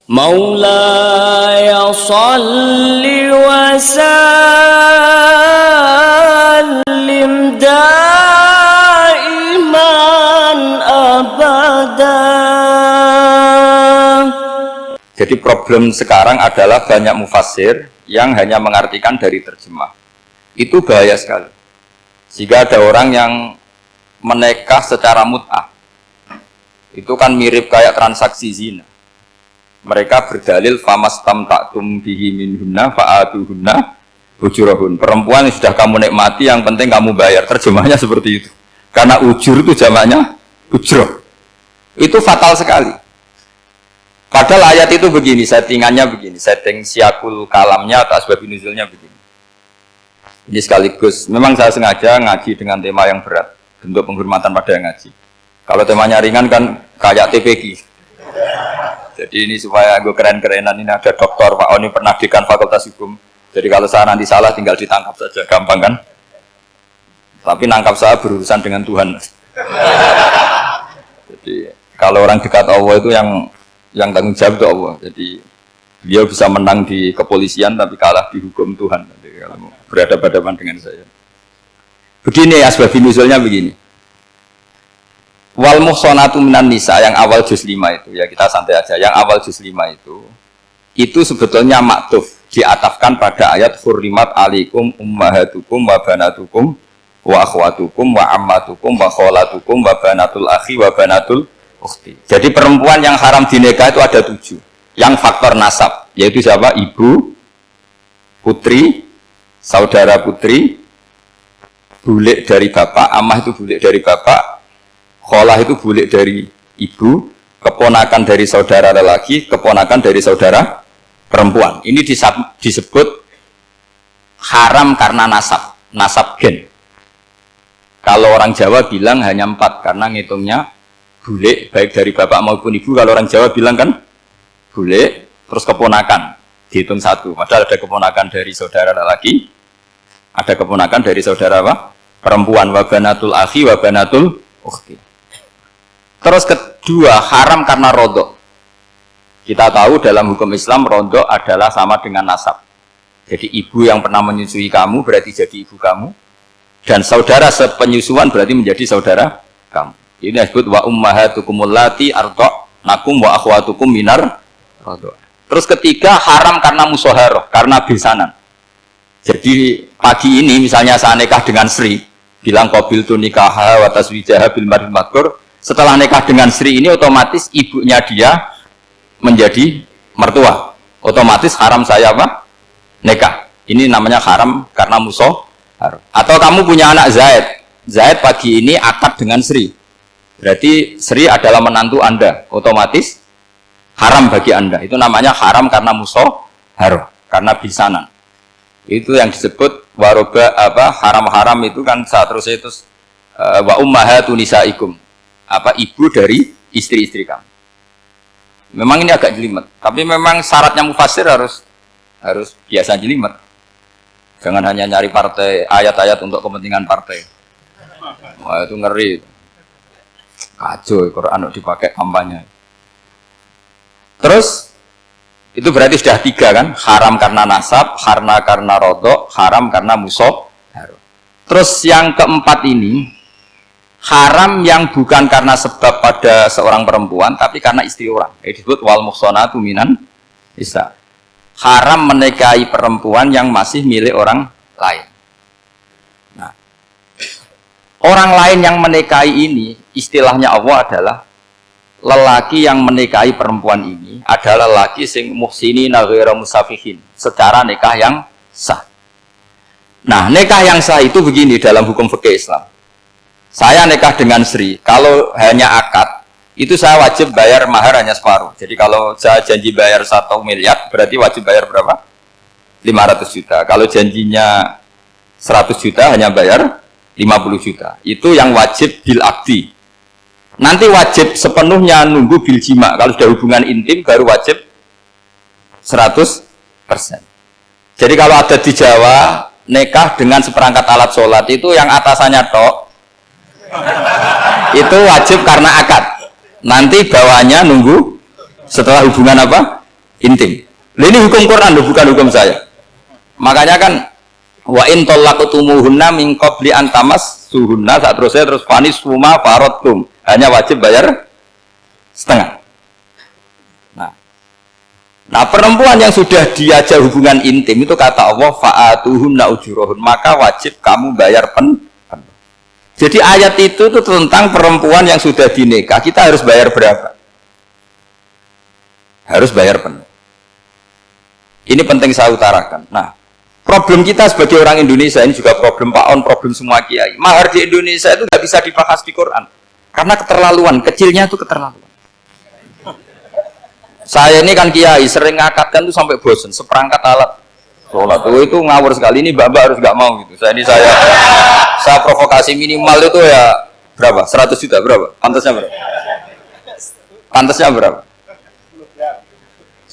مولاي صل وسلم دائما أبدا. Jadi problem sekarang adalah banyak mufassir yang hanya mengartikan dari terjemah. Itu bahaya sekali. Jika ada orang yang menikah secara mut'ah, itu kan mirip kayak transaksi zina. Mereka berdalil famastamta'tum bihi minhunna fa'atuhunna ujurahun. Perempuan yang sudah kamu nikmati, yang penting kamu bayar. Terjemahnya seperti itu. Karena ujur itu jamaknya ujroh. Itu fatal sekali. Padahal ayat itu begini, settingannya begini, setting siakul kalamnya atau asbab nuzulnya begini. Ini sekaligus, memang saya sengaja ngaji dengan tema yang berat, bentuk penghormatan pada yang ngaji. Kalau temanya ringan kan kayak TPG. Jadi ini supaya gue keren-kerenan, ini ada doktor Pak Oni pernah dekan Fakultas Hukum. Jadi kalau saya nanti salah tinggal ditangkap saja, gampang kan? Tapi nangkap saya berurusan dengan Tuhan. Jadi kalau orang dekat Allah itu yang tanggung jawab itu Allah. Jadi beliau bisa menang di kepolisian tapi kalah di hukum Tuhan. Jadi kalau berhadapan-hadapan dengan saya. Begini asbabun nuzulnya begini. Wal muhsanatu minan nisa yang awal juz 5 itu ya kita santai aja. Yang awal juz 5 itu sebetulnya maktuf diatafkan pada ayat hurrimat alaikum ummahatukum wa banatukum wa akhwatukum wa ammatukum wa kholatukum wa banatul akhi wa banatul ukhti. Jadi perempuan yang haram dinikah itu ada 7. Yang faktor nasab, yaitu siapa? Ibu, putri, saudara putri, bulik dari bapak, amah itu bulik dari bapak, kholah itu bulik dari ibu, keponakan dari saudara lelaki, keponakan dari saudara perempuan. Ini disebut haram karena nasab gen. Kalau orang Jawa bilang hanya 4 karena ngitungnya bulik baik dari bapak maupun ibu. Kalau orang Jawa bilang kan bulik terus keponakan dihitung 1. Padahal ada keponakan dari saudara lelaki, ada keponakan dari saudara apa? Perempuan. Wa banatul akhi wa banatul ukhti. Terus kedua haram karena rodok. Kita tahu dalam hukum Islam rodok adalah sama dengan nasab. Jadi ibu yang pernah menyusui kamu berarti jadi ibu kamu, dan saudara sepenyusuan berarti menjadi saudara kamu. Ini disebut wa ummahatukum allati arda'nakum wa akhwatukum minar radha'. Terus ketiga haram karena musyaharah, karena besanan. Jadi pagi ini misalnya saya nikah dengan Sri, bilang qabiltu nikaha wa taswijaha bil mar'il madhkur. Setelah nikah dengan Sri ini otomatis ibunya dia menjadi mertua. Otomatis haram saya apa? Nikah. Ini namanya haram karena musyaharah. Atau kamu punya anak Zaid. Zaid pagi ini akad dengan Sri. Berarti Sri adalah menantu Anda, otomatis haram bagi Anda. Itu namanya haram karena musyaharah, karena bisanan. Itu yang disebut waroba apa haram-haram itu kan seterusnya itu wa ummahatu nisaikum. Apa ibu dari istri-istri kamu. Memang ini agak jelimet, tapi memang syaratnya mufassir harus biasa jelimet. Jangan hanya nyari partai ayat-ayat untuk kepentingan partai. Wah, itu ngeri. Kacau, Quran dipakai kampanye. Terus itu berarti sudah 3 kan? Haram karena nasab, karena rodok, haram karena musyaharah. Terus yang keempat ini haram yang bukan karena sebab pada seorang perempuan, tapi karena istri orang. Ini disebut wal muhsanatu minan nisa. Haram menikahi perempuan yang masih milik orang lain. Nah, orang lain yang menikahi ini, istilahnya Allah adalah lelaki yang menikahi perempuan ini adalah lelaki sing muhsinina ghairu musafihin, secara nikah yang sah. Nah, nikah yang sah itu begini dalam hukum fikih Islam. Saya nikah dengan Sri, kalau hanya akad, itu saya wajib bayar mahar hanya separuh. Jadi kalau saya janji bayar 1 miliar, berarti wajib bayar berapa? 500 juta. Kalau janjinya 100 juta, hanya bayar 50 juta. Itu yang wajib bil akdi. Nanti wajib sepenuhnya nunggu bil jima. Kalau sudah hubungan intim, baru wajib 100%. Jadi kalau ada di Jawa, nikah dengan seperangkat alat sholat, itu yang atasannya tok, itu wajib karena akad. Nanti bawahnya nunggu setelah hubungan apa? intim. Ini hukum Quran loh, bukan hukum saya. Makanya kan wa in talaqtumuhunna min qabli an tamassuhunna, saat terus fanis suma faradtum, hanya wajib bayar setengah. Nah, perempuan yang sudah diajak hubungan intim itu kata Allah fa'atuhunna ujurahun, maka wajib kamu bayar penuh. Jadi ayat itu tuh tentang perempuan yang sudah dinikah, kita harus bayar berapa? Harus bayar penuh. Ini penting saya utarakan. Nah, problem kita sebagai orang Indonesia, ini juga problem Pak On, problem semua kiai. Mahar di Indonesia itu nggak bisa dibahas di Quran karena keterlaluan, kecilnya itu keterlaluan. Saya ini kan kiai, sering ngakatkan tuh sampai bosen, seperangkat alat sholat itu ngawur sekali. Ini mbak harus nggak mau gitu. Saya provokasi minimal itu ya berapa? 100 juta berapa? Pantasnya berapa? Pantasnya berapa?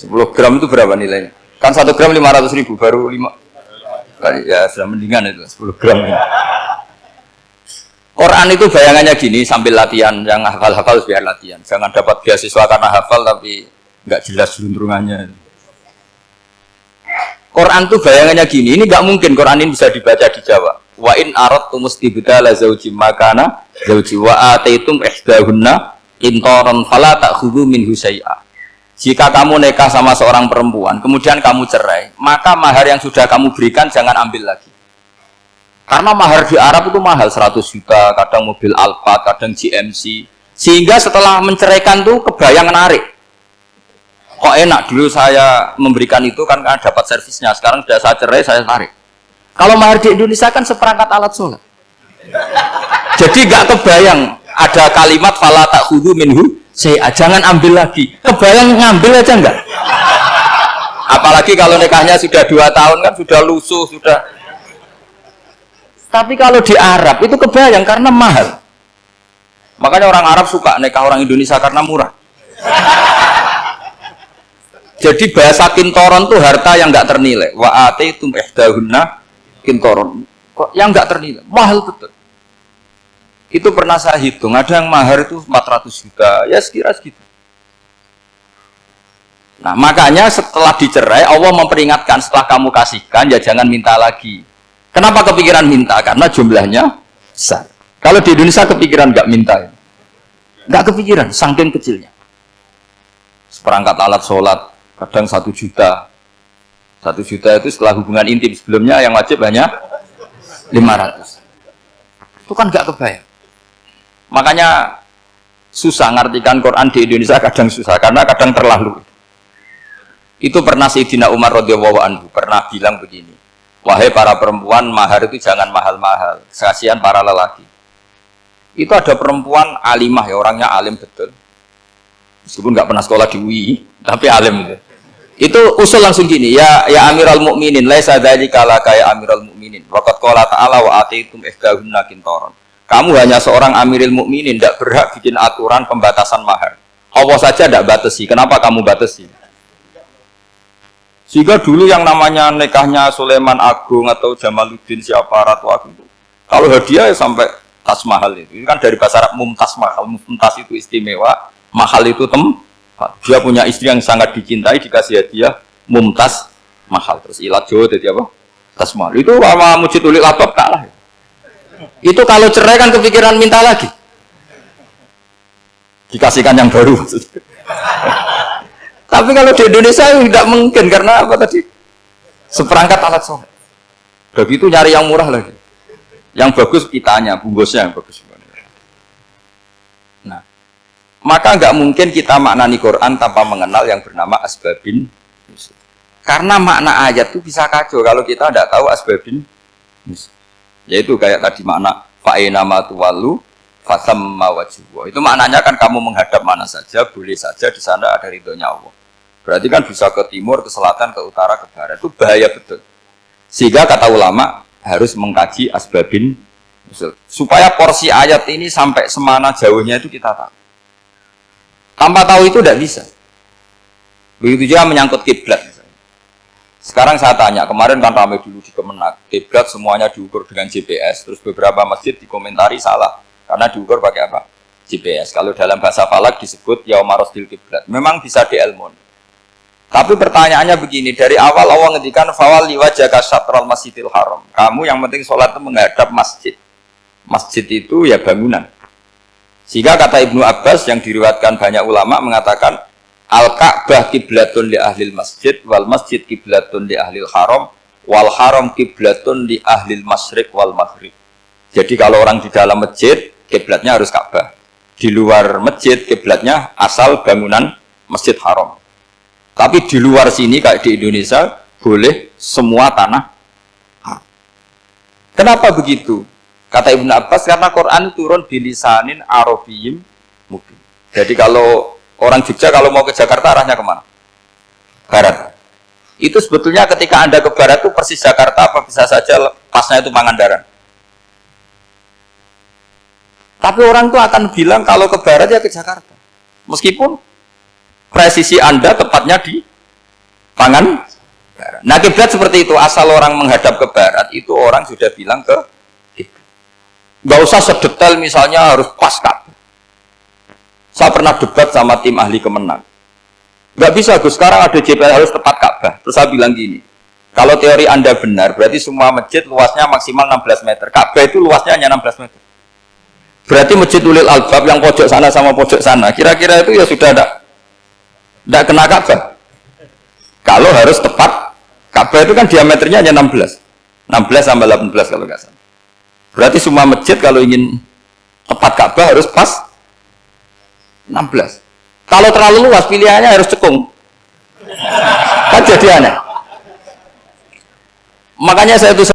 10 gram itu berapa nilainya? Kan 1 gram 500.000, baru 5. Ya sudah mendingan itu 10 gram. Quran itu bayangannya gini, sambil latihan, yang hafal-hafal biar latihan. Jangan dapat beasiswa karena hafal tapi nggak jelas lunturungannya. Quran tuh bayangannya gini, ini nggak mungkin Quran ini bisa dibaca di Jawa. Wa in aradtum istibdala zawji makana zawji wa ataitum ihdahunna qintaran fala ta'khudhu minhu syai'a. Jika kamu nikah sama seorang perempuan, kemudian kamu cerai, maka mahar yang sudah kamu berikan jangan ambil lagi. Karena mahar di Arab itu mahal, 100 juta, kadang mobil Alphard, kadang GMC. Sehingga setelah menceraikan tuh kebayang menarik. Kok enak dulu saya memberikan itu kan karena dapat servisnya, sekarang sudah saya cerai saya tarik. Kalau mahar di Indonesia kan seperangkat alat sholat. Jadi nggak kebayang ada kalimat fala ta'khudhu minhu syai'a, jangan ambil lagi. Kebayang ngambil aja enggak? Apalagi kalau nikahnya sudah 2 tahun kan sudah lusuh sudah. Tapi kalau di Arab itu kebayang karena mahal. Makanya orang Arab suka nikah orang Indonesia karena murah. Jadi bahasa kintoron tuh harta yang nggak ternilai. Wa ataitum ihdahunna kintoron. Kok yang nggak ternilai? Mahal betul. Itu pernah saya hitung, ada yang mahar itu 400 juta, ya sekira segitu. Nah, makanya setelah dicerai Allah memperingatkan, setelah kamu kasihkan ya jangan minta lagi. Kenapa kepikiran minta? Karena jumlahnya besar. Kalau di Indonesia kepikiran nggak minta ya? Nggak kepikiran, saking kecilnya. Seperangkat alat sholat kadang 1 juta. 1 juta itu setelah hubungan intim, sebelumnya yang wajib hanya 500. Itu kan nggak kebayang. Makanya susah ngartikan Quran di Indonesia, kadang susah karena kadang terlalu. Itu pernah Sayyidina Umar radhiyallahu anhu pernah bilang begini, wahai para perempuan, mahar itu jangan mahal-mahal, kasihan para lelaki. Itu ada perempuan alimah ya, orangnya alim betul, meskipun nggak pernah sekolah di UI tapi alim gitu. Itu usul langsung gini, ya Amiral Mukminin, laisa dzalika laka ya Amiral Mukminin, waqad qala ta'ala wa ataitum ihdahunna qintaran. Kamu hanya seorang Amirul Mukminin, tidak berhak bikin aturan pembatasan mahar. Allah saja tidak batasi, kenapa kamu batasi? Sehingga dulu yang namanya nikahnya Sulaiman Agung atau Jamaluddin siapa Ratu Agung itu, kalau hadiah ya sampai tas mahal itu kan dari bahasa Arab mumtaz mahal, mumtaz itu istimewa, mahal itu dia punya istri yang sangat dicintai, dikasih hadiah mumtaz mahal, terus ilat Jawa jadi apa? Tas mahal. Itu sama Mujid Ulil Albab kalah. Itu kalau cerai kan kepikiran minta lagi, dikasihkan yang baru. Tapi kalau di Indonesia tidak mungkin karena apa tadi? Seperangkat alat sholat. Begitu nyari yang murah lagi. Yang bagus kitanya, bungkusnya yang bagus. Nah, maka nggak mungkin kita maknani Quran tanpa mengenal yang bernama asbabin. Karena makna ayat itu bisa kacau kalau kita tidak tahu asbabin. Yaitu kayak tadi makna fa'ina ma tuwallu fasamma wajhuhu. Itu maknanya kan kamu menghadap mana saja, boleh saja di sana ada ridhonya Allah. Berarti kan bisa ke timur, ke selatan, ke utara, ke barat. Itu bahaya betul. Sehingga kata ulama harus mengkaji asbabin supaya porsi ayat ini sampai semana jauhnya itu kita tahu. Tanpa tahu itu tidak bisa. Begitu juga menyangkut kiblat. Sekarang saya tanya, kemarin kan ramai dulu di Kemenak, kiblat semuanya diukur dengan GPS, terus beberapa masjid dikomentari salah, karena diukur pakai apa? GPS. Kalau dalam bahasa falak disebut yaumarosdil kiblat, memang bisa diilmun. Tapi pertanyaannya begini, dari awal Allah ngendikan fawalli wajhaka syatral masjidil haram. Kamu yang penting sholat itu menghadap masjid. Masjid itu ya bangunan. Sehingga kata Ibnu Abbas yang diriwayatkan banyak ulama mengatakan Al-Ka'bah kiblatun li ahlil masjid wal masjid kiblatun li ahlil haram wal haram kiblatun li ahlil masyriq wal maghrib. Jadi kalau orang di dalam masjid kiblatnya harus Ka'bah. Di luar masjid kiblatnya asal bangunan Masjid Haram. Tapi di luar sini kayak di Indonesia boleh semua tanah. Kenapa begitu? Kata Ibnu Abbas karena Quran turun bilisanin Arabiyyim mubin. Jadi kalau orang Jogja kalau mau ke Jakarta arahnya kemana? Barat. Itu sebetulnya ketika Anda ke barat itu persis Jakarta apa bisa saja pasnya itu Pangandaran. Tapi orang itu akan bilang kalau ke barat ya ke Jakarta. Meskipun presisi Anda tepatnya di Pangandaran. Nah kiblat seperti itu, asal orang menghadap ke barat itu orang sudah bilang ke kiblat. Gak usah sedetail misalnya harus pas Ka'bah. Saya pernah debat sama tim ahli Kemenang. Gak bisa Gus, sekarang ada JPL harus tepat Ka'bah. Terus saya bilang gini, kalau teori Anda benar, berarti semua masjid luasnya maksimal 16 meter. Ka'bah itu luasnya hanya 16 meter. Berarti masjid Ulil Albab yang pojok sana sama pojok sana, kira-kira itu ya sudah tidak kena Ka'bah. Kalau harus tepat, Ka'bah itu kan diameternya hanya 16 sampai 18 kalau nggak salah. Berarti semua masjid kalau ingin tepat Ka'bah harus pas 16. Kalau terlalu luas pilihannya harus cekung. Kan jadi aneh. Makanya saya itu